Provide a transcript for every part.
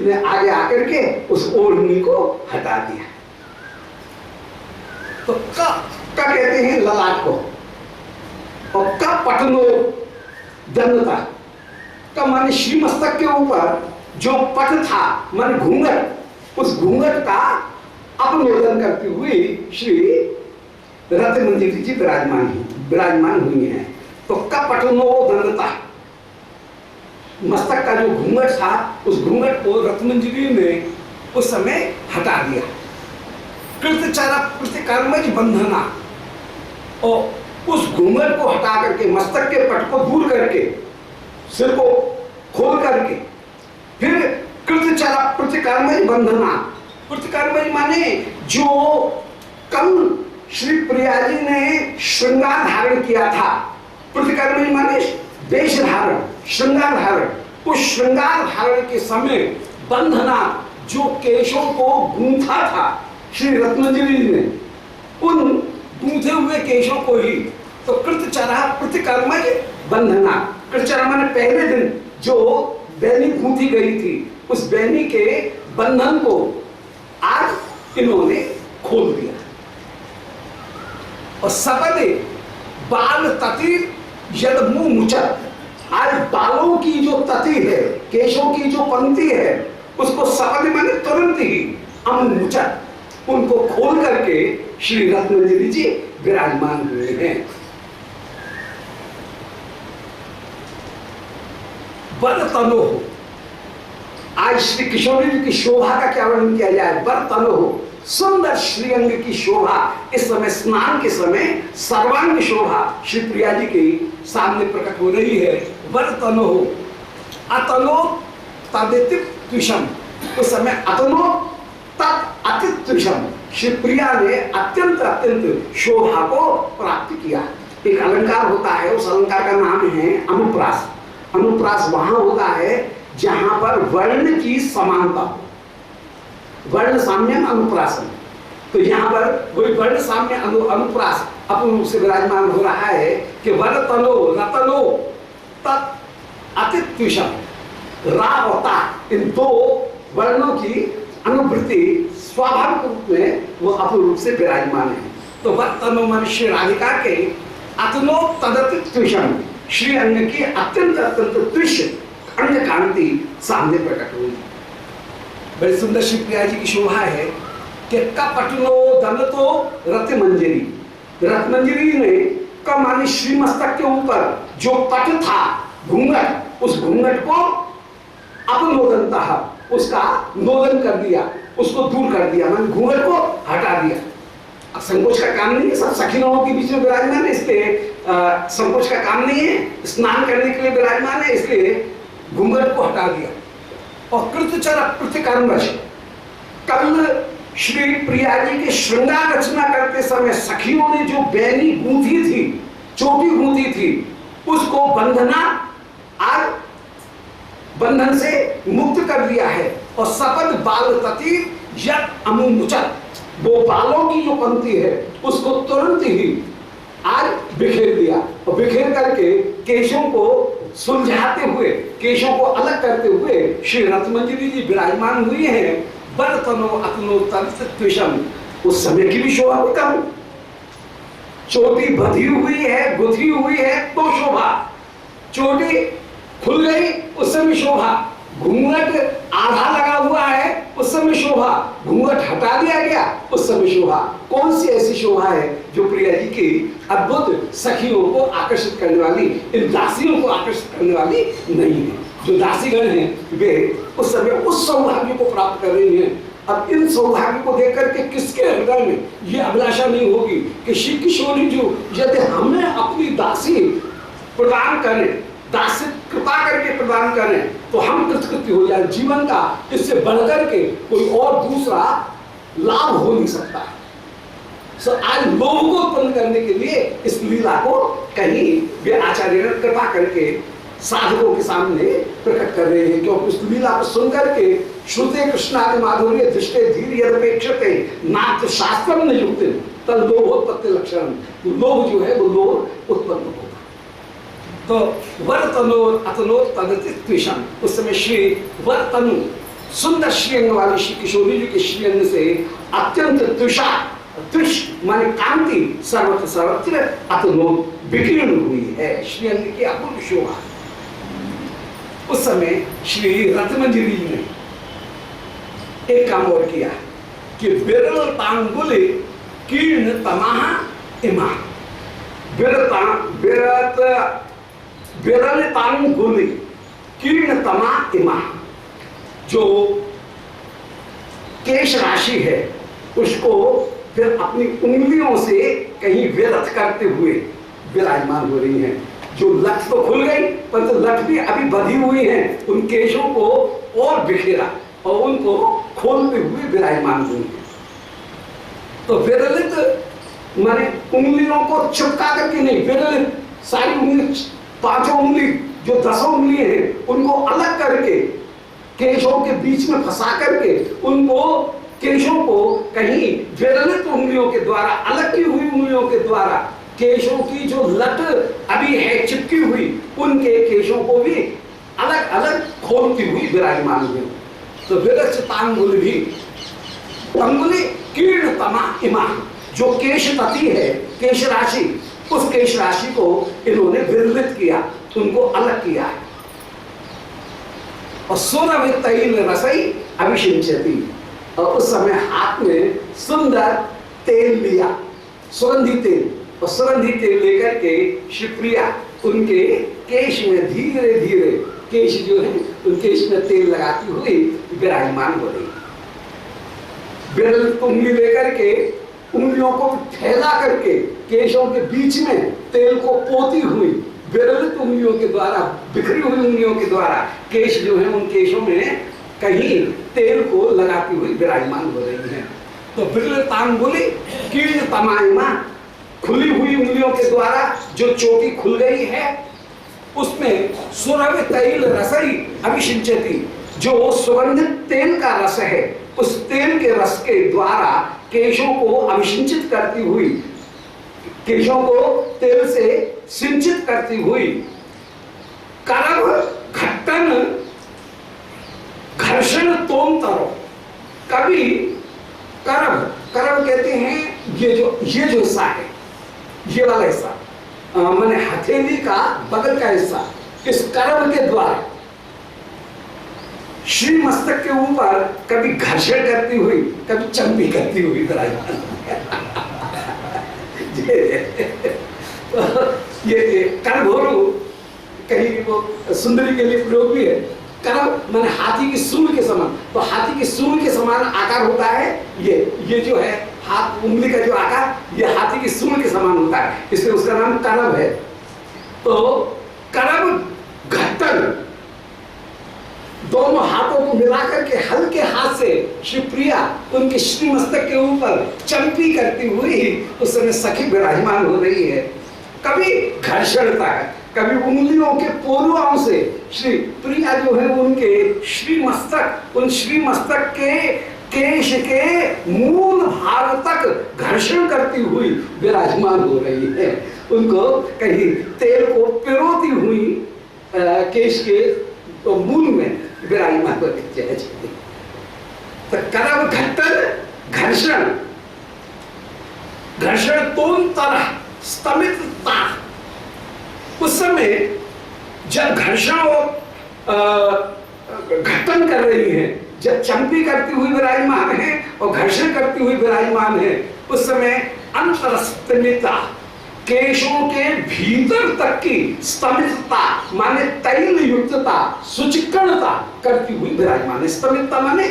ने आगे आकर के उस ओढ़नी को हटा दिया। तो का कहते हैं ललाट को, और का पटनो दंडता का माने श्रीमस्तक के ऊपर जो पट था माने घूंघट, उस घूंघट का अपनोदन करती हुई श्री रत्नमंजरी जी विराजमान हुई हैं। तो कपटनो दंडता, मस्तक का जो घूंघट था उस घूंघट को रत्नमंजरी ने उस समय हटा दिया। कृतचारा प्रतिकर्मज बंधना, और उस घूंघट को हटा करके मस्तक के पट को दूर करके सिर को खोल करके फिर कृतचारा प्रतिकर्मज बंधना, प्रतिकर्मज माने जो कल श्री प्रिया जी ने श्रृंगार धारण किया था, प्रतिकर्मज माने वेश धारण, श्रृंगार धारण, उस श्रृंगार धारण के समय बंधना जो केशों को गूंथा था श्री रत्नमंजरी ने, उन गूंथे हुए केशों को ही तो कृतचरा प्रतिकर्मज बंधना, कृतचरा माने पहले दिन जो बैनी गूंथी गई थी उस बैनी के बंधन को आज इन्होंने खोल दिया। और सपदे बाल ततिर यद मुंह मुचत, आज बालों की जो तति है, केशों की जो पंक्ति है, उसको सपदे माने तुरंत ही मुचत, उनको खोल करके श्री रत्नमंजरी जी विराजमान हुए हैं। बर तनो, आज श्री किशोरी जी की शोभा का क्या वर्णन किया जाए। बर तनो, सुंदर श्रीअंग की शोभा, इस समय स्नान के समय सर्वांग शोभा श्री प्रिया जी के सामने प्रकट हो रही है। वर तनो अतनो तदितित्विषम, उस समय अतनो तत् अतित्विषम, श्री प्रिया ने अत्यंत अत्यंत शोभा को प्राप्त किया। एक अलंकार होता है, उस अलंकार का नाम है अनुप्रास। अनुप्रास वहां होता है जहां पर वर्ण की समानता हो, वर्ण साम्य अनुप्रासन। तो यहाँ पर वही वर्ण साम्य अनुप्रास अपने रूप से विराजमान हो रहा है कि वर तनो रतनो तत् अतित्विषम, रा और ता, इन दो वर्णों की अनुभूति स्वाभाविक रूप में वो अपने रूप से विराजमान है। तो वर तनो मनुष्य राधिका के अतनो तदतित्विषम, श्री अंग की अत्यंत अत्यंत त्विष अंग कांति सामने प्रकट हुई। बड़ी सुंदर श्री प्रिया जी की शोभा है कि कपटनो दंडतो रत्नमंजरी, रत्नमंजरी ने का माने श्री मस्तक के ऊपर जो पट था घूंघट, उस घूंघट को अपनोदनता, उसका नोदन कर दिया, उसको दूर कर दिया, माने घूंघट को हटा दिया। अब संकोच का काम नहीं है, सब सखियों के बीच में विराजमान है, इसलिए संकोच का काम नहीं है, स्नान करने के लिए विराजमान है, इसलिए घूंघट को हटा दिया। और कृतचरा प्रतिकर्मज, कल श्री प्रिया जी के श्रृंगार रचना करते समय सखियों ने जो बैनी गूंथी थी, चोटी गूंथी थी, उसको बंधना आज बंधन से मुक्त कर दिया है। और सपद बाल तति यद अमुमुचत, वो बालों की जो पंक्ति है उसको तुरंत ही आज बिखेर दिया, और बिखेर करके केशों को सुलझाते हुए, केशों को अलग करते हुए श्री रत्नमंजरी जी विराजमान हुई हैं। बर तनो अतनो तत्विषम, उस समय की भी शोभा भी कम, चोटी बंधी हुई है, गुथी हुई है तो शोभा, चोटी खुल गई उस समय शोभा, घूंघट आधा लगा हुआ है उस समय शोभा, घूंघट हटा दिया गया उस समय शोभा। कौन सी ऐसी शोभा है जो प्रिया जी की अद्भुत सखियों को आकर्षित करने वाली, इन दासियों को आकर्षित करने वाली नहीं है। जो दासीगण हैं वे उस समय उस सौभाग्य को प्राप्त कर रही हैं। अब इन सौभाग्य को देख करके किसके हृदय में ये अभिलाषा नहीं होगी कि श्री किशोरी जी यदि हमें अपनी दासी प्रदान करें, दासी कृपा करके प्रदान करें, तो हम कृतकृत्य हो जाए। जीवन का इससे बढ़कर के कोई और दूसरा लाभ हो नहीं सकता है। आज लोभ को उत्पन्न करने के लिए इस लीला को कहीं वे आचार्य कृपा करके साधकों के सामने प्रकट कर रहे हैं, क्योंकि उस लीला को सुनकर के श्रुते कृष्णादि माधुर्य दृष्टे धीर यदपेक्षते नाथ शास्त्रम न युक्ति तद लोभोत्पत्ति लक्षण, लोभ जो है वो लोभ उत्पन्न होगा। तो वर तनो अतनो तदतित्विषम, उस समय श्री वर तनु सुंदर श्रीअंग वाली श्री किशोरी जी के श्रीअंग से अत्यंत तुषा तुष माने कांति सर्वत्र सर्वत्र अतनो विकीर्ण हुई है। श्रीअंग की अपूर्व शोभा। उस समय श्री रत्नमंजरी जी ने एक काम और किया कि विरल तांगुल कीर्ण तमाह इमा, विरल तांगुल कीर्ण तमा इमा, जो केश राशि है उसको फिर अपनी उंगलियों से कहीं व्यर्थ करते हुए विराजमान हो रही हैं। जो लठ तो खुल गई परंतु लठ भी अभी बधी हुई हैं, उन केशों को और बिखेरा और उनको खोलते हुए विराजमान हुई है। तो विरलित माने उंगलियों को चिपका करके नहीं, विरलित सारी उंगली, पांचों उंगली जो 10 उंगली हैं उनको अलग करके केशों के बीच में फंसा करके उनको केशों को कहीं विरलित उंगलियों के द्वारा, अलग की हुई उंगलियों के द्वारा केशों की जो लट अभी है चिपकी हुई उनके केशों को भी अलग अलग खोलती हुई विराजमान हुई। तो विरच तांगुल भी अंगुली कीर्ण तमा इमा, जो केश तती है केश राशि, उस केश राशि को इन्होंने विरलित किया, उनको अलग किया। और सुरभि तैल रसई अभिषिंचती, और उस समय हाथ में सुंदर तेल लिया, सुगंधी तेल, और सुगंधी तेल लेकर के शिवप्रिया उनके केश में धीरे धीरे केश जो है उन केश में तेल लगाती हुई विराजमान हो रही। विरल उंगली लेकर के उंगलियों को फैला करके केशों के बीच में तेल को पोती हुई विरलित उंगलियों के द्वारा, बिखरी हुई उंगलियों के द्वारा केश जो है उन केशों में कहीं तेल को लगाती हुई विराजमान हो रही है। तो विरल तांगुली कीर्ण तमाइमा, खुली हुई उंगलियों के द्वारा जो चोटी खुल गई है उसमें सुरभ तैल रसई अभिषिंचती, जो सुगंधित तेल का रस है उस तेल के रस के द्वारा केशों को अभिषिंचित करती हुई, केशों को तेल से सिंचित करती हुई, करभ घट्टन घर्षण तोम तरो, कभी करभ, करभ कहते हैं ये जो हिस्सा है, ये वाला हिस्सा माने हथेली का बगल का हिस्सा, इस करभ के द्वारा श्री मस्तक के ऊपर कभी घर्षण करती हुई, कभी चंपी करती हुई विराजमान। ये करभोरु कहीं वो सुंदरी के लिए प्रयोग भी है। करभ माने हाथी की सूंड के समान, तो हाथी की सूंड के समान आकार होता है ये जो है हाथ उंगली का जो आकार ये हाथी की सूंड के समान होता है, इसलिए उसका नाम करभ है। तो करभ घट्टन, दोनों हाथों को मिलाकर के हल्के हाथ से शिवप्रिया उनके श्री मस्तक के ऊपर चंपी करती हुई उस समय सखी विराजमान हो रही है। कभी घर्षणता है, कभी उंगलियों के पोरुआओं से श्री प्रिया जो है उनके श्री मस्तक, उन श्री मस्तक के केश के मूल भाग तक घर्षण करती हुई विराजमान हो रही है। उनको कहीं तेल को पिरोती हुई केश के तो मूल में विराजमान हो रही है। तो करभ घट्टन घर्षण, घर्षण तोम तरह स्तमितता, उस समय जब घर्षण घट्टन कर रही है, जब चंपी करती हुई विराजमान है और घर्षण करती हुई विराजमान है, उस समय अंतरस्तिमिता, केशों के भीतर तक की स्तमितता माने तैल युक्तता, सुचिक्कणता करती हुई विराजमान है। स्तमितता माने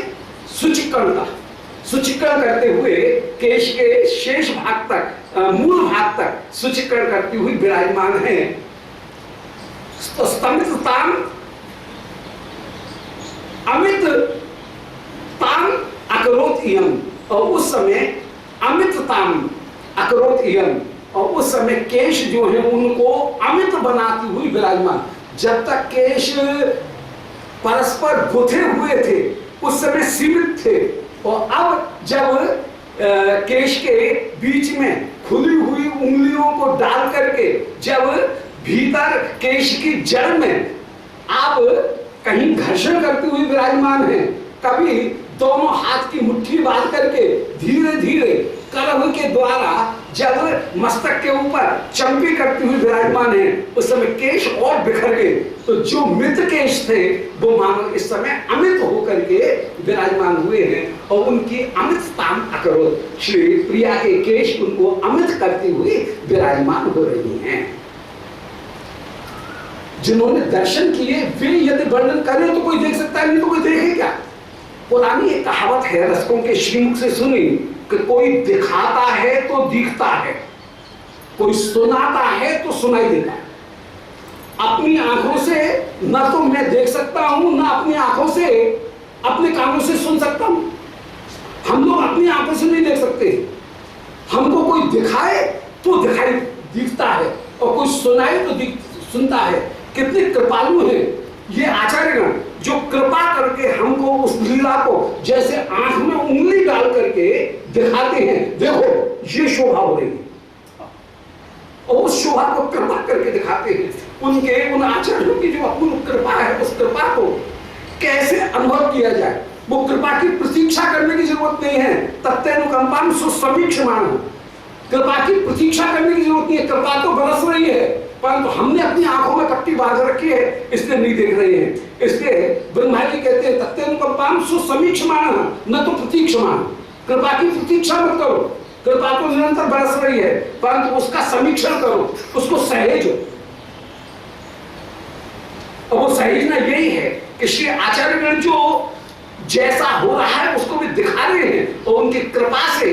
सुचिक्कणता, सुचिक्कण करते हुए केश के शेष भाग तक, मूल भाग तक सुचिक्कण करती हुई विराजमान है। तो स्तमितताम अमित ताम अकरोत इयम, और उस समय अमित ताम अकरोत इयम, और उस समय केश जो है उनको अमित बनाती हुई विराजमान। जब तक केश परस्पर गुथे हुए थे उस समय सीमित थे, और अब जब केश के बीच में खुली हुई उंगलियों को डाल करके जब भीतर केश की जड़ में आप कहीं घर्षण करती हुई विराजमान है, कभी दोनों हाथ की मुट्ठी बांध करके धीरे धीरे करम के द्वारा जब मस्तक के ऊपर चंपी करती हुई विराजमान है, उस समय केश और बिखर गए। तो जो मृत केश थे वो मानो इस समय अमित होकर के विराजमान हुए हैं और उनकी अमितताम अकरोत, श्री प्रिया के केश उनको अमित करती हुई विराजमान हो रही हैं। जिन्होंने दर्शन किए वे यदि वर्णन करें तो कोई देख सकता है, नहीं तो कोई देखे क्या। पुरानी एक कहावत है, रसिकों के श्रीमुख से सुनी, कि कोई दिखाता है तो दिखता है, कोई सुनाता है तो सुनाई देता है। अपनी आंखों से न तो मैं देख सकता हूं, न अपनी आंखों से अपने कानों से सुन सकता हूं। हम लोग अपनी आंखों से नहीं देख सकते, हमको कोई दिखाए तो दिखाई दिखता है और कोई सुनाए तो सुनता है। कितने कृपालु हैं ये आचार्यगण, जो कृपा करके हमको उस लीला को जैसे आंख में उंगली डाल करके दिखाते हैं, देखो ये शोभा हो रही है, और उस शोभा को कृपा करके दिखाते हैं। उनके उन आचार्यों की जो अपूर्व कृपा है, उस कृपा को कैसे अनुभव किया जाए, वो कृपा की प्रतीक्षा करने की जरूरत नहीं है। तत्तेनुकंपाम सुसमीक्षमाण, कृपा की प्रतीक्षा करने की जरूरत नहीं है, कृपा तो बरस रही है, परंतु हमने अपनी आंखों में पट्टी बांध रखी है, इसलिए नहीं देख रहे हैं। इसलिए ब्रह्मा जी कहते हैं तत्तेनुकंपाम सुसमीक्षमाण न तो प्रतीक्षमाण, कृपा की प्रतीक्षा मत करो, कृपा तो निरंतर बरस रही है, परंतु उसका समीक्षण करो, उसको सहेजो। और वो सहेजना यही है कि श्री आचार्यगण जो जैसा हो रहा है उसको भी दिखा रहे हैं, और उनकी कृपा से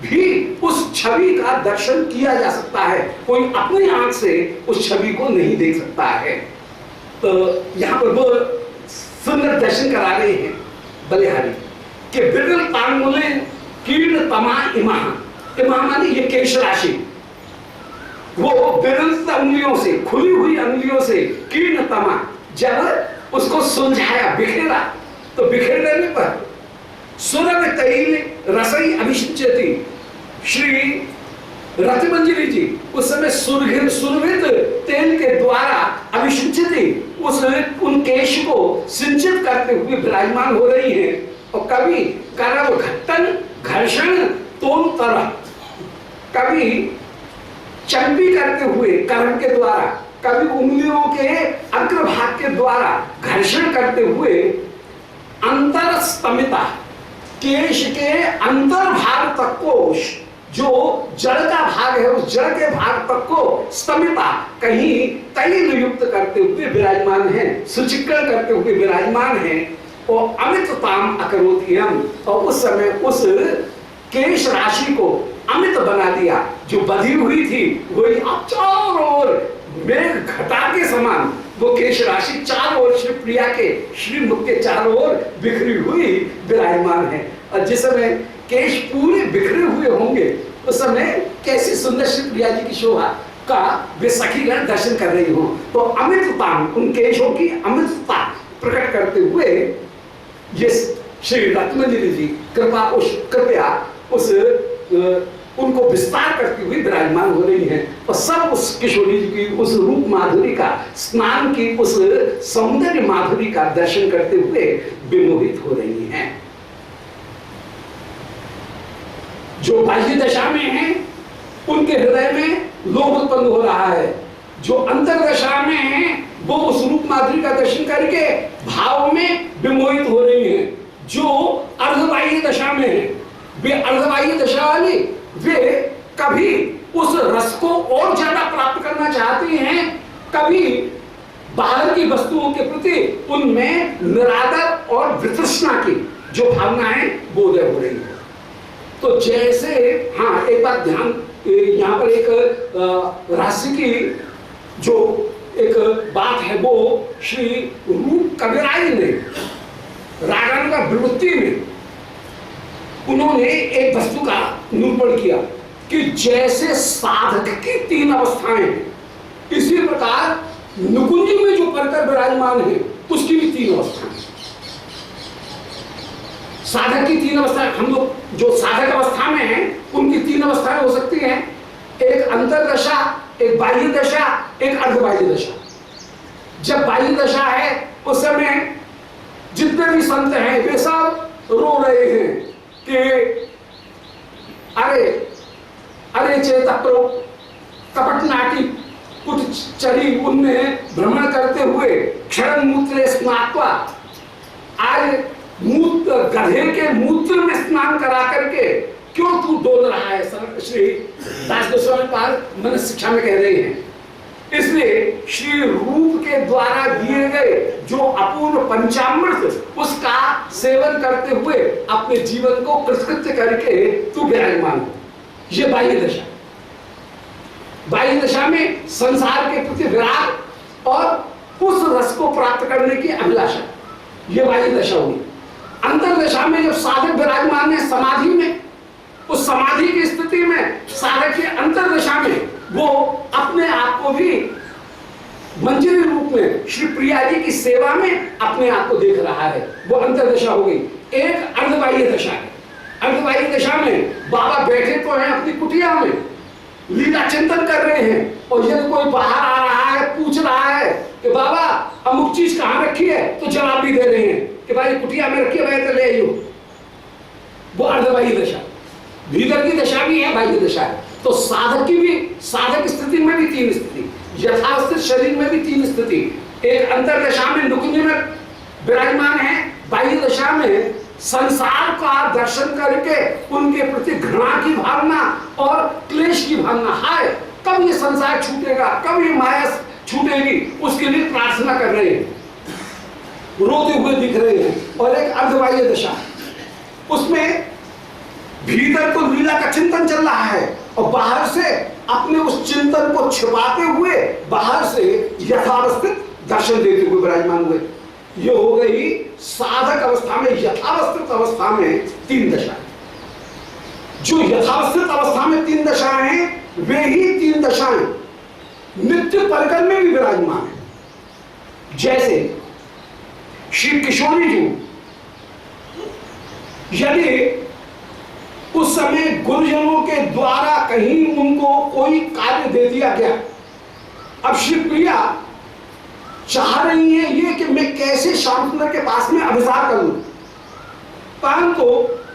भी उस छवि का दर्शन किया जा सकता है। कोई अपनी आंख से उस छवि को नहीं देख सकता है। तो यहाँ पर वो सुंदर दर्शन करा रहे हैं बलिहारी कि बिरल तांगुले कीर्ण तमा इमा, इमा माने ये केश राशि, वो बिरल अंगुलियों से, खुली हुई अंगुलियों से कीर्ण तमा, जब उसको सुलझाया बिखेरा, तो बिखेरने पर सुरभ तैल रसई अभिषिंचती, श्री रतिमंजरी जी उस समय सुरभित तेल के द्वारा अभिषिंचती उस उन केश को सिंचित करते हुए विराजमान हो रही है। और कभी करव घट्टन घर्षण तोम तरह, कभी चंपी करते हुए कर्म के द्वारा, कभी उंगलियों के अग्रभाग के द्वारा घर्षण करते हुए अंतर स्तमिता, केश के अंतर भाग तक को, जो जड़ का भाग है उस जड़ के भाग तक को स्तमिता, कहीं तैल युक्त करते हुए विराजमान है, सुचिक्कण करते हुए विराजमान है। और अमितताम अकरोतियम, और उस समय उस केश राशि को अमित बना दिया, जो बधी हुई थी वही अब चारों ओर मेघ घटा के समान वो केश राशि चारों ओर श्री प्रिया के श्रीमुख के चारों ओर बिखरी हुई विराजमान है। और जिस समय केश पूरे बिखरे हुए होंगे उस समय कैसी सुंदर श्री प्रिया जी की शोभा का वे सखीगण दर्शन कर रही हो। तो अमितता, उन केशों की अमितता प्रकट करते हुए ये श्री रत्नमंजरी जी कृपया उस उनको विस्तार करती हुई विराजमान हो रही हैं, और सब उस किशोरी जी की उस रूप माधुरी का, स्नान की उस सौंदर्य माधुरी का दर्शन करते हुए विमोहित हो रही हैं। जो बाह्य दशा में हैं उनके हृदय में लोभ उत्पन्न हो रहा है, जो अंतर दशा में हैं वो उस रूप माधुरी का दर्शन करके भाव में विमोहित हो रही हैं। जो अर्धबाह्य दशा में है, वे अर्धबाह्य दशा वाली, वे कभी उस रस को और ज्यादा प्राप्त करना चाहती हैं, कभी बाहर की वस्तुओं के प्रति उनमें निरादर और वितृष्णा की जो भावना है वो उदय हो रही है। तो जैसे, हाँ एक बात ध्यान, यहाँ पर एक रहस्य की जो एक बात है वो श्री रूप कविराज ने रागानुगा प्रवृत्ति में उन्होंने एक वस्तु का निरूपण किया कि जैसे साधक की तीन अवस्थाएं हैं, इसी प्रकार नुकुंज में जो परकर विराजमान है उसकी भी तीन अवस्थाएं। साधक की तीन अवस्थाएं, हम लोग जो साधक अवस्था में हैं उनकी तीन अवस्थाएं हो सकती हैं, एक अंतर दशा, एक बाह्य दशा, एक अर्धबाह्य दशा। जब बाह्य दशा है उस समय जितने भी संत हैं वे सब आज मूत्र, गधे के मूत्र में स्नान करा करके क्यों तू डोल रहा है? श्री दास गोस्वामी पाद मन शिक्षा में कह रहे हैं। इसलिए श्री रूप के द्वारा दिए गए जो अपूर्व पंचामृत, उसका सेवन करते हुए अपने जीवन को कृतकृत्य करके तू विराजमान हो। ये बाह्य दशा, बाह्य दशा में संसार के प्रति विराग और उस रस को प्राप्त करने की अभिलाषा, ये बाह्य दशा हुई। अंतर दशा में जब साधक विराजमान है समाधि में, उस समाधि की स्थिति में साधक के अंतर दशा में वो अपने आप को भी मंजरी रूप में श्री प्रिया जी की सेवा में अपने आप को देख रहा है, वो अंतर दशा हो गई। एक अर्धबाह्य दशा है। अर्धबाह्य दशा में बाबा बैठे तो हैं अपनी कुटिया में, लीला चिंतन कर रहे हैं, और यदि कोई बाहर आ रहा है पूछ रहा है कि बाबा अमुक चीज कहाँ रखी है, तो जवाब भी दे रहे हैं कि भाई कुटिया में रखी है, भाई तो ले आइयो। वो अर्धबाह्य दशा। भीतर की दशा भी है, बाह्य दशा है। तो साधक की भी, साधक स्थिति में भी तीन स्थिति, यथावस्थित शरीर में भी तीन स्थिति। एक अंतर दशा में नुकुंज में विराजमान है, बाह्य दशा में संसार का दर्शन करके उनके प्रति घृणा की भावना और क्लेश की भावना, हाय कब ये संसार छूटेगा, कब ये माया छूटेगी, उसके लिए प्रार्थना कर रहे हैं, रोते हुए दिख रहे हैं। और एक अर्धबाह्य दशा, उसमें भीतर तो लीला का चिंतन चल रहा है और बाहर से अपने उस चिंतन को छिपाते हुए बाहर से यथावस्थित दर्शन देते हुए विराजमान हुए। ये हो गई साधक अवस्था में, यथावस्थित अवस्था में तीन दशा। जो यथावस्थित अवस्था में तीन दशाएं हैं, वे ही तीन दशाएं नित्य परिकर में भी विराजमान है। जैसे श्री किशोरी जी, यदि उस समय गुरुजनों के द्वारा कहीं उनको कोई कार्य दे दिया गया, अब श्री प्रिया चाह रही है ये कि मैं कैसे श्याम सुंदर के पास में अभिसार करूं, परंतु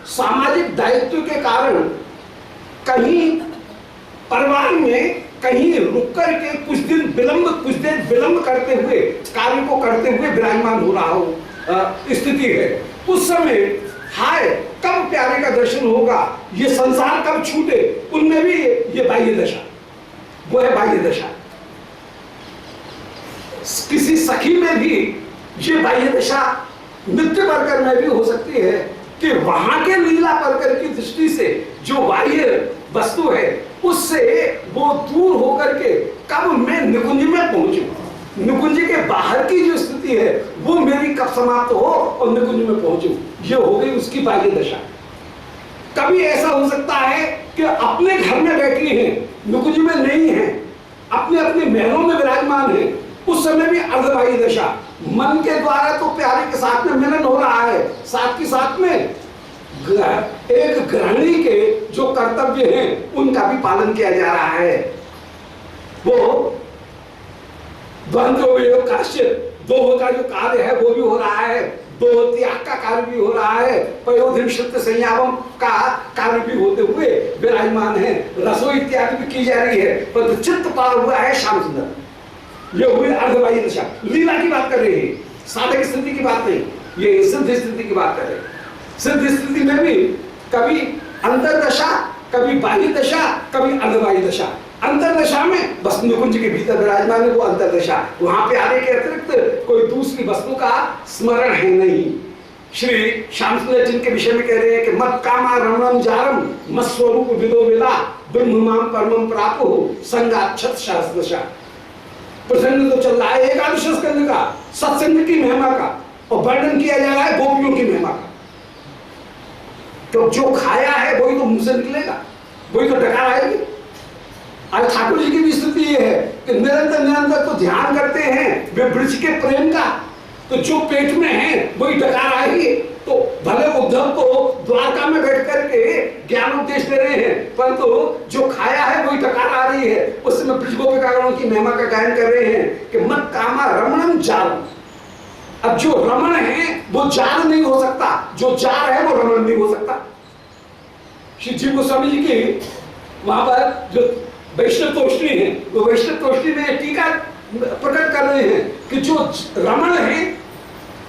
सामाजिक दायित्व के कारण कहीं परिवार में कहीं रुक करके कुछ देर विलंब करते हुए कार्य को करते हुए विराजमान हो रहा हो स्थिति है। उस समय हाय कब प्यारे का दर्शन होगा, ये संसार कब छूटे, उनमें भी ये बाह्य दशा, वो है बाह्य दशा। किसी सखी में भी ये बाह्य दशा नित्य परकर में भी हो सकती है कि वहां के लीला परकर की दृष्टि से जो बाह्य वस्तु है उससे वो दूर होकर के कब मैं निकुंज में पहुंचूं, निकुंज के बाहर की जो स्थिति है वो मेरी कब समाप्त हो और निकुंज में पहुंचूं, ये हो गई उसकी बाह्य दशा। कभी ऐसा हो सकता है कि अपने घर में बैठी है, निकुंज में नहीं है, अपने अपने महलों में विराजमान है, उस समय भी अर्धबाह्य दशा। मन के द्वारा तो प्यारे के साथ में मिलन हो रहा है, साथ के साथ में एक गृहिणी के जो कर्तव्य हैं उनका भी पालन किया जा रहा है। वो द्वंद्व दो का जो कार्य है वो भी हो रहा है, दो त्याग का कार्य भी हो रहा है, पयोधिम शिष्ट संयामम का कार्य भी होते हुए विराजमान है, रसोई इत्यादि भी की जा रही है, पर चित्त पार हुआ है श्याम सुंदर। ये हुई अर्धबाह्य दशा। लीला की बात कर रहे हैं, साधक स्थिति की बात नहीं, ये सिद्ध स्थिति की बात कर रहे हैं। सिद्ध स्थिति में भी कभी अंतर दशा, कभी बाह्य दशा, कभी अर्धबाह्य दशा। अंतर दशा में बस निकुंज के भीतर विराजमान है वो अंतर दशा, वहां पे आने के अतिरिक्त कोई दूसरी वस्तु का स्मरण है नहीं। श्री श्याम सुंदर जिनके विषय में कह रहे हैं कि मत कामा रमणम जारम मत स्वरूप विदो विदा ब्रह्ममाम परमम प्रापो संगाच्छत सहस्रशा। प्रसंग तो चल रहा है एकादश स्कंद का, सत्संग की महिमा का, और वर्णन किया जा रहा है गोपियों की महिमा का। तो जो खाया है वही तो मुंह से निकलेगा, वही तो डकार आएगी। आज ठाकुर जी की भी स्थिति ये है कि निरंतर तो ध्यान करते हैं वे वृक्ष के प्रेम का, तो जो पेट में है वही डकार आएगी। तो भले उद्धव को द्वारका में बैठ करके ज्ञान उपदेश दे रहे हैं, परंतु जो खाया है वही डकार आ रही है। उस समय ब्रज गोपिकागणों की महिमा का गायन कर रहे हैं कि मत कामा रमणम जारम। अब जो रमण है वो जार नहीं हो सकता, जो जार है वो रमण नहीं हो सकता। श्री जीव गोस्वामी जी की वहां पर जो वैष्णव तोष्णी है, वो वैष्णव तोष्णी में टीका प्रकट कर रहे हैं कि जो रमण है,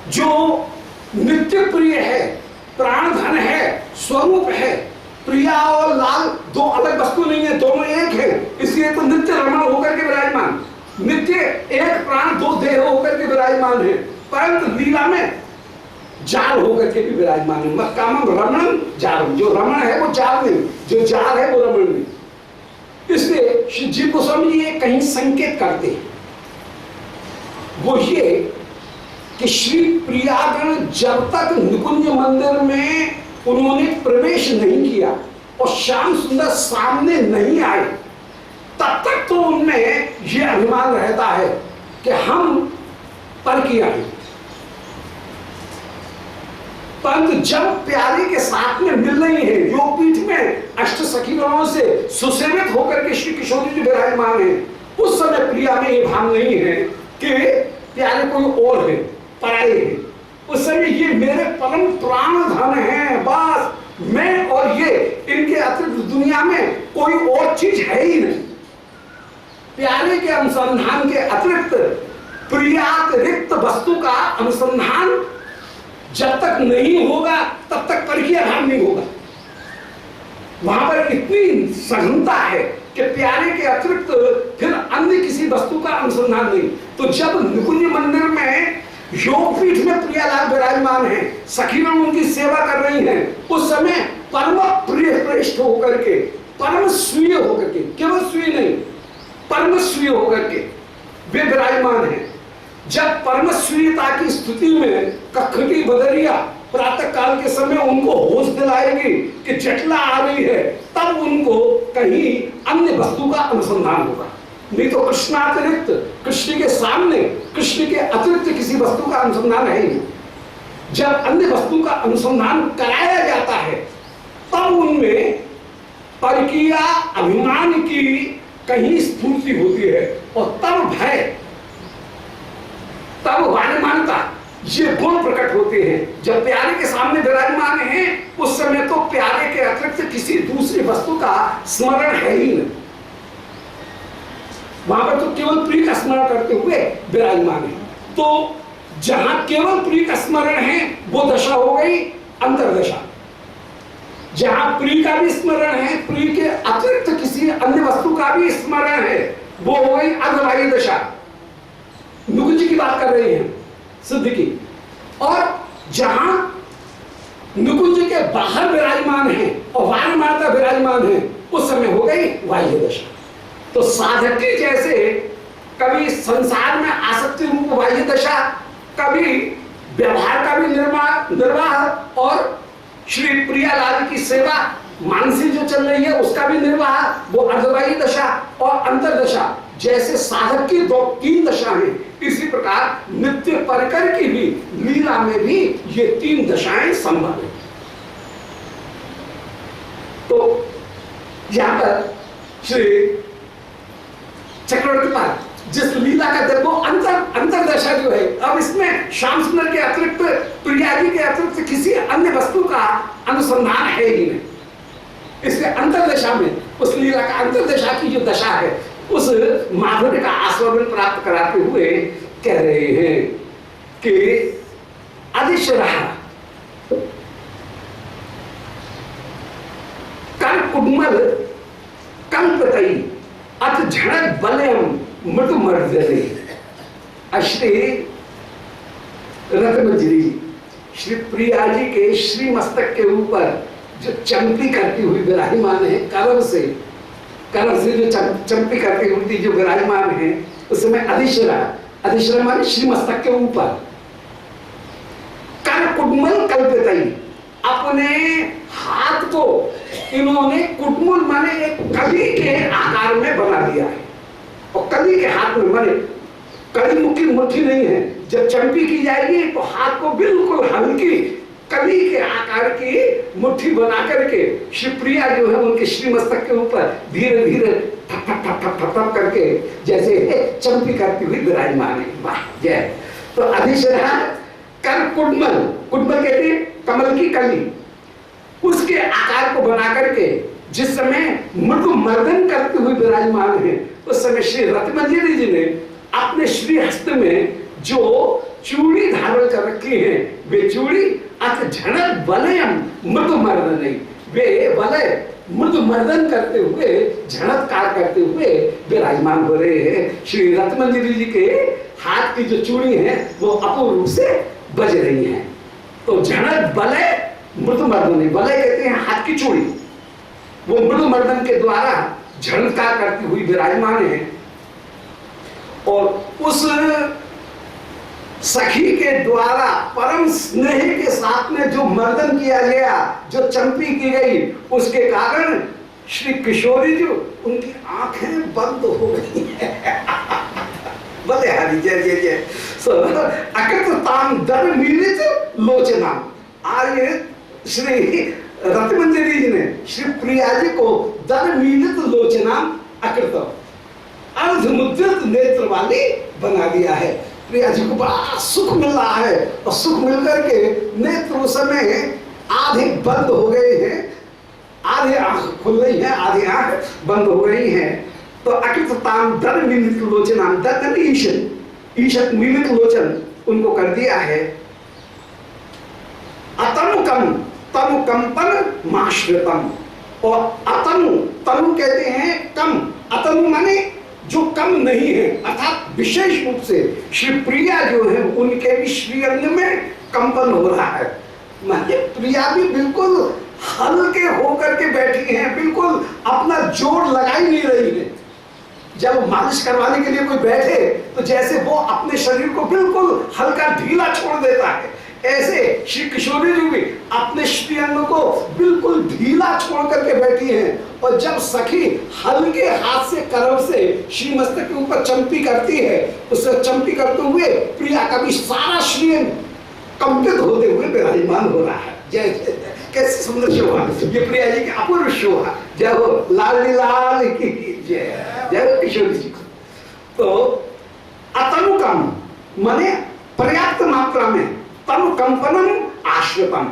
जो नित्य प्रिय है, प्राण धन है, स्वरूप है। प्रिया और लाल दो अलग वस्तु नहीं है, दोनों एक है। इसलिए तो नित्य रमण होकर के विराजमान, नित्य एक प्राण दो देह होकर के विराजमान है। परंतु लीला में जाल होकर के भी विराजमान है। मत कामम रमण जाल, जो रमण है वो जाल नहीं, जो जाल है वो रमण नहीं। इसलिए श्री जी गोस्वामी जी ये कहीं संकेत करते हैं, वो ये कि श्री प्रियागण जब तक निकुंज मंदिर में उन्होंने प्रवेश नहीं किया और श्याम सुंदर सामने नहीं आए, तब तक तो उनमें यह अभिमान रहता है कि हम परकिया हैं। परंतु जब प्यारे के साथ में मिल रही है, योगपीठ में अष्ट सखीगणों से सुसेवित होकर के श्री किशोरी जी विराजमान है, उस समय प्रिया में ये भाव नहीं है कि प्यारे कोई और है, पराये है। उस समय ये मेरे परम प्राण धन है, बस मैं और ये, इनके अतिरिक्त दुनिया में कोई और चीज है ही नहीं। प्यारे के अनुसंधान के अतिरिक्त प्रियातिरिक्त वस्तु का अनुसंधान जब तक नहीं होगा तब तक परकीय भाव नहीं होगा। वहां पर इतनी सघनता है कि प्यारे के अतिरिक्त फिर अन्य किसी वस्तु का अनुसंधान नहीं। तो जब निकुंज मंदिर में योगपीठ में प्रियालाल विराजमान है, सखीगण उनकी सेवा कर रही हैं, उस समय परम प्रिय श्रेष्ठ होकर के, परम स्वीय होकर के, केवल स्वीय नहीं परम स्वीय होकर के वे विराजमान हैं। जब परम स्वीयता की स्थिति में कक्ष की बदरिया प्रातः काल के समय उनको होश दिलाएगी कि जटला आ रही है, तब उनको कहीं अन्य वस्तु का अनुसंधान होगा। नहीं तो कृष्णातिरिक्त, कृष्ण के सामने कृष्ण के अतिरिक्त किसी वस्तु का अनुसंधान है नहीं। जब अन्य वस्तु का अनुसंधान कराया जाता है तब उनमें परकीया अभिमान की कहीं स्फूर्ति होती है और तब भय, तब वाणिमानता, ये गुण प्रकट होते हैं। जब प्यारे के सामने विराजमान है उस समय तो प्यारे के अतिरिक्त किसी दूसरी वस्तु का स्मरण है ही नहीं। वहां पर तो केवल प्रिय का स्मरण करते हुए विराजमान है। तो जहां केवल प्रिय का स्मरण है वो दशा हो गई अंतर्दशा। जहां प्रिय का भी स्मरण है, प्रिय के अतिरिक्त किसी अन्य वस्तु का भी स्मरण है, वो हो गई अर्धवायु दशा। निकुंज की बात कर रही हैं सिद्ध की। और जहां निकुंज के बाहर विराजमान है और वायुमाता विराजमान है, उस समय हो गई वायु दशा। तो साधक की जैसे कभी संसार में आसक्ति रूप वायु दशा, कभी व्यवहार का भी निर्वाह और श्री प्रियालाल की सेवा मानसी जो चल रही है उसका भी निर्वाह, वो अर्धवायु दशा और अंतरदशा। जैसे साधक की दो तीन दशा है, इसी प्रकार नित्य परकर की भी लीला में भी ये तीन दशाएं संभव है। तो यहां पर श्री चक्रवर्ती पाद जिस लीला का देखो अंतरदशा जो है, अब इसमें श्याम सुंदर के अतिरिक्त, प्रिया जी के अतिरिक्त किसी अन्य वस्तु का अनुसंधान है ही नहीं। इसलिए अंतरदशा में, उस लीला का अंतरदशा की जो दशा है, उस माधुर्य का आस्वादन प्राप्त कराते हुए कह रहे हैं कि अधिशरहा कर कुडमल कल्पतई अथ झड़क बलयम मृत मर्दने। श्री रत्नमंजरी श्री प्रिया जी के श्री मस्तक के ऊपर जो चंपी करती हुई विराजमान है, कलर से जो चंपी करती हुई जो विराजमान है, उस समय अधिशरा माने श्री मस्तक के ऊपर कर कुडमल कल्पितई, अपने हाथ को इन्होंने कुडमुल माने एक कली के आकार में बना दिया है। और कली के हाथ में माने कली मुखी मुट्ठी नहीं है, जब चंपी की जाएगी तो हाथ को बिल्कुल हल्की कली के आकार की मुट्ठी बना करके श्री प्रिया जो है उनके श्री मस्तक के ऊपर धीरे धीरे ठप ठप ठप ठप ठप ठप करके जैसे चंपी करती हुई विराजमान है। वाह जय। तो अधिशरा कर कुडमल, कुडमल कहते हैं कमल की कली, उसके आकार को बना करके जिस समय मृदु मर्दन करते हुए विराजमान है, उस समय श्री रत्नमंजरी जी ने अपने श्री हस्त में जो चूड़ी धारण कर रखी है, वे चूड़ी अत झनक वलयम मृदु मर्दन नहीं, वे वलय मृदु मर्दन करते हुए, झनत्कार करते हुए विराजमान हो रहे हैं। श्री रत्नमंजरी जी के हाथ की जो चूड़ी है वो अपूर्ण रूप से बज रही है। तो झनक वलय मृदु मर्दन नहीं, वलय कहते हैं हाथ की चूड़ी, वो मृदु मर्दन के द्वारा झनकार करती हुई विराजमान है। और उस सखी के द्वारा परम स्नेह के साथ में जो मर्दन किया गया, जो चंपी की गई, उसके कारण श्री किशोरी जो उनकी आंखें बंद हो गई है। बोले हरि जय जय जय। अकृताम दर मिलित लोचना। आज श्री रत्नमंजरी जी ने श्री प्रिया जी को दर मिलित लोचना अकृत अर्धमुद्रित नेत्र वाली बना दिया है। प्रिया जी को बड़ा सुख मिल रहा है और सुख मिलकर के नेत्र उस समय आधे बंद हो गए हैं, आधे आंख खुल रही है, आधे आंख बंद हो गई हैं। तो अकृताम दर मिलित लोचना, दर ईशन, ईशत मिलित लोचन उनको कर दिया है। अतनुकम, तनु कंपन माश्रितम। और अतनु, तनु कहते हैं कम, अतनु माने जो कम नहीं है, अर्थात विशेष रूप से श्री प्रिया जो है उनके भी श्रीअंग में कंपन हो रहा है। माने प्रिया भी बिल्कुल हल्के होकर के बैठी हैं, बिल्कुल अपना जोर लगा ही नहीं रही है। जब मालिश करवाने के लिए कोई बैठे तो जैसे वो अपने शरीर को बिल्कुल हल्का ढीला छोड़ देता है, ऐसे श्री किशोरी जी भी अपने श्रीअंग को बिल्कुल ढीला छोड़ करके बैठी हैं। और जब सखी हल्के हाथ से करव से श्री मस्तक के ऊपर चंपी करती है, उससे चंपी करते हुए प्रिया का भी सारा श्रीअंग कंपित होते हुए विराजमान हो रहा है। जय जय जय, कैसी सुंदर शोभा, ये प्रिया जी की अपूर्व शोभा। जय हो लाली लाल की जय, जय हो किशोरी जी को। तो अतनुकम माने पर्याप्त मात्रा में, तनु कंपनम आश्रितम।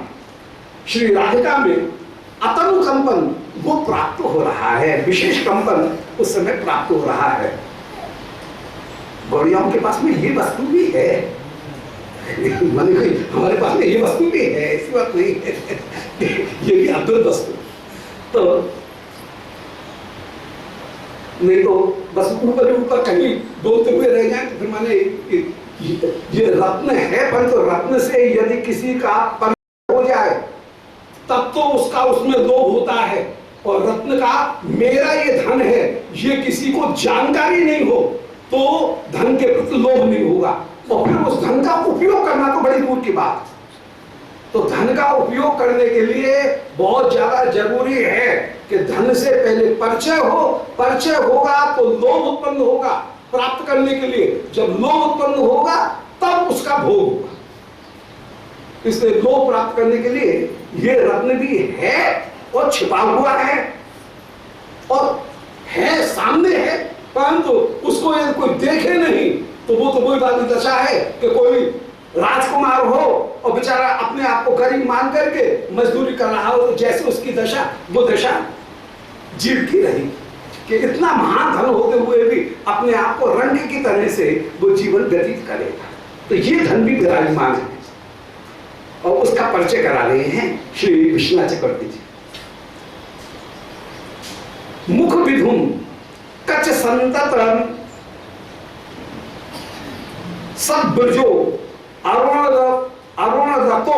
श्री राधिका में अतनु कंपन वो प्राप्त हो रहा है, विशेष कंपन उस समय प्राप्त हो रहा है। गौड़ियाओं के पास में ये वस्तु भी है, हमारे पास में ये वस्तु भी है, ऐसी बात नहीं है। ये भी अद्भुत वस्तु। तो नहीं तो बस ऊपर ऊपर कहीं बोलते हुए रह जाए तो फिर माने ये रत्न है, परंतु रत्न से यदि किसी का परिचय हो जाए तब तो उसका उसमें लोभ होता है। और रत्न का मेरा ये धन है, ये किसी को जानकारी नहीं हो तो धन के प्रति लोभ नहीं होगा, और फिर उस धन का उपयोग करना तो बड़ी दूर की बात। तो धन का उपयोग करने के लिए बहुत ज्यादा जरूरी है कि धन से पहले परिचय हो, परिचय होगा तो लोभ उत्पन्न होगा प्राप्त करने के लिए, जब लोभ उत्पन्न होगा तब उसका भोग होगा। इसलिए लोभ प्राप्त करने के लिए ये रत्न भी है और छिपा हुआ है और है सामने है, परंतु उसको यदि कोई देखे नहीं तो वो तो वही बात की दशा है कि कोई राजकुमार हो और बेचारा अपने आप को गरीब मान करके मजदूरी कर रहा हो, तो जैसे उसकी दशा वो दशा जीव की रही कि इतना महान धन होते हुए भी अपने आप को रंग की तरह से वो जीवन व्यतीत करेगा। तो ये धन भी विराजमान है और उसका परिचय करा रहे हैं श्री विश्वनाथ चक्रवर्ती जी। मुख विधुम कच संततम सब ब्रजो अरुण रतो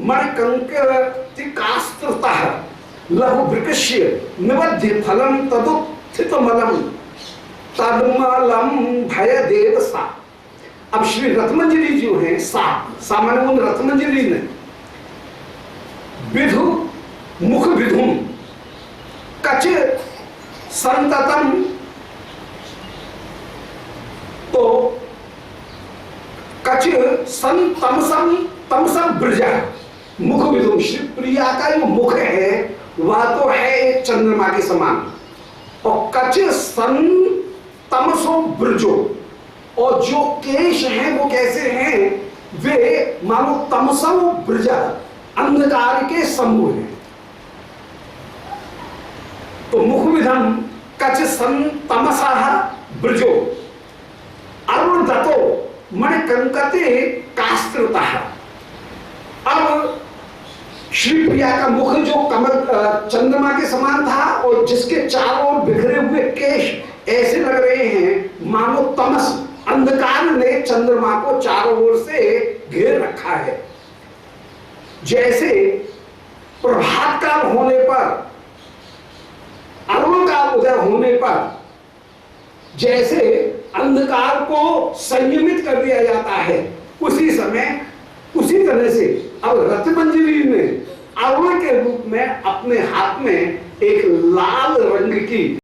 मणिकंकास्त्रतः लघु वृकस्य निबध्य फलम तदुत्थितमलम तदमलम भय देव सा। अब श्री रत्नमंजरी जो है सामान्य रत्नमंजरी ने विधु मुख विधुम कच संततम, तो कच सन तमसम तमसम ब्रजा मुख विधुम। श्री प्रिया का जो मुख है वह तो है एक चंद्रमा के समान, और कच सन तमसो ब्रजो, और जो केश हैं वो कैसे हैं, वे मानो तमसो ब्रजा अंधकार के समूह हैं। तो मुख विधम कच सन तमसा ब्रजो अरुण दतो मणिकंकते मैया का मुख जो कमल चंद्रमा के समान था और जिसके चारों ओर बिखरे हुए केश ऐसे लग रहे हैं मानो तमस अंधकार ने चंद्रमा को चारों ओर से घेर रखा है। जैसे प्रभात काल होने पर, अरुण काल उदय होने पर जैसे अंधकार को संयमित कर दिया जाता है, उसी समय उसी तरह से अब रत्नमंजरी ने अरुण के रूप में अपने हाथ में एक लाल रंग की